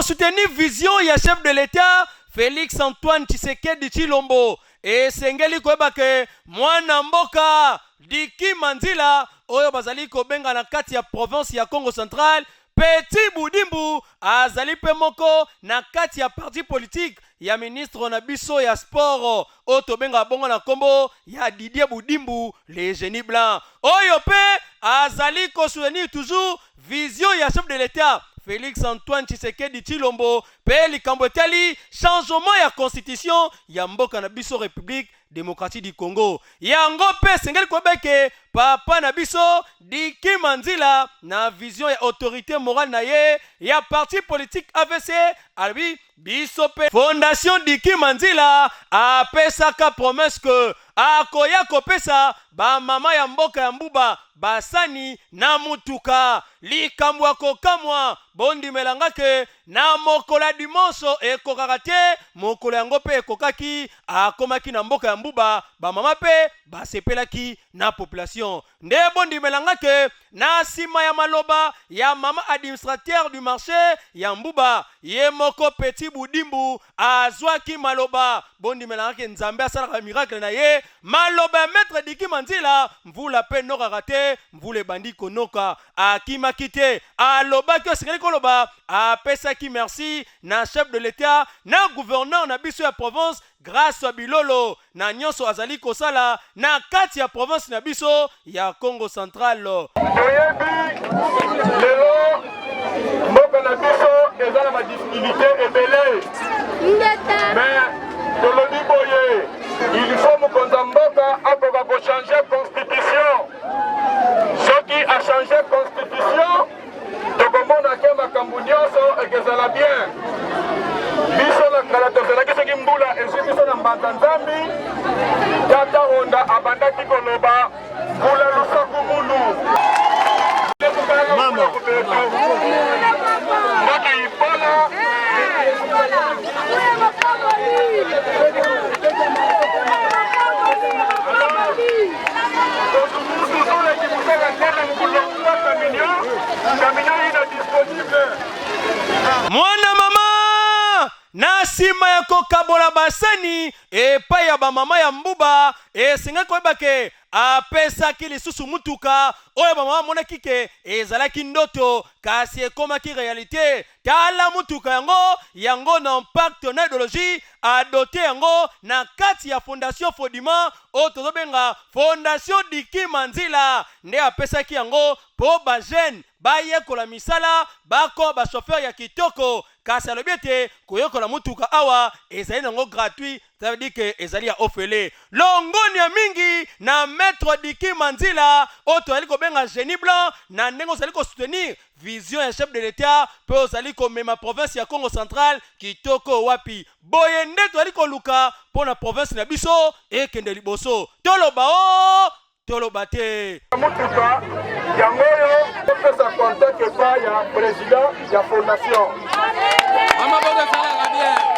soutenir vision ya chef de l'État Félix Antoine Tshisekedi Tshilombo et sengeli koyeba ke mwana mboka Diki Manzila oyo bazali kobenga na kati ya province ya Congo Central Petit Budimbu azali pe moko na kati ya parti politique ya ministre na biso ya sport oto benga bongo na kombo ya Didier Budimbu les génies blancs oyo pe azali ko soutenir toujours vision ya chef de l'État Félix Antoine Tshisekedi Tshilombo pe likambo etali changement ya constitution ya mboka na biso République démocratique du Congo yango pe sengeli kobeke papa na biso Diki Manzila na vision ya autorité morale na ye ya parti politique AVC albi biso pe fondation Diki Manzila apesaka promesse que akoya kopesa ba mama ya mboka ya mbuba basani na mutuka likambo akokamwa bondi melangake na mokola dimanche ekokaka te mokolo yango pe ekokaki akomaki na mboka ya mbuba ba mama pe basepelaki na population nde bondi melangake na sima ya maloba ya mama administrateur du marché ya mbuba ye moko Petit Budimbu azwaki maloba bondi melangake nzambe asalaka miracle na ye maloba ya maître Diki Manzila mvula pe nokaka te mvula bandi konoka akimaki te alobaki osengeli koloba apesaki merci na chef de l'État na gouverneur na biso ya province grâce à bilolo na nyonso azali kosala na kati ya province na biso ya Congo Central toyebi lelo mboka na biso eza na badifficulté ebele mais tolobi boye il faut mokonzi ya mboka akoka kochange constitution soki achange constitution tokomona ke makambo nyonso ekezala bien biso na kala tozalaki soki mbula ezwi biso na mbanza nzambi tata honda abandaki koloba mbula lusaku mulu mboka ipola mwana mama na sima ya kokabola basani epai ya bamama ya mbuba esengaki koyeba ke apesaki lisusu mutuka oyo bamama monaki ke ezalaki ndoto kasi ekomaki réalité tala mutuka yango na impact na idéologie adote yango na kati ya fondation Fodima oyo tozobenga fondation Diki Manzila nde apesaki yango po ba jeune bayekola misala bako ba chauffeur ya kitoko kasi alobi ete koyekola mutuka awa ezali nango gratuit ça veut dire que ezali ya ofele longoni ya mingi na maître Diki Manzila oyo tozali kobenga génie blanc na ndenge ozali kosoutenir vision ya chef de l'État pe ozali komema province ya Congo Central kitoko wapi boye nde tozali koluka mpo na province na biso ekende liboso toloba toloba te mutuka yango oyo topesa contact epai ya président ya fondation mama bodo salaka bien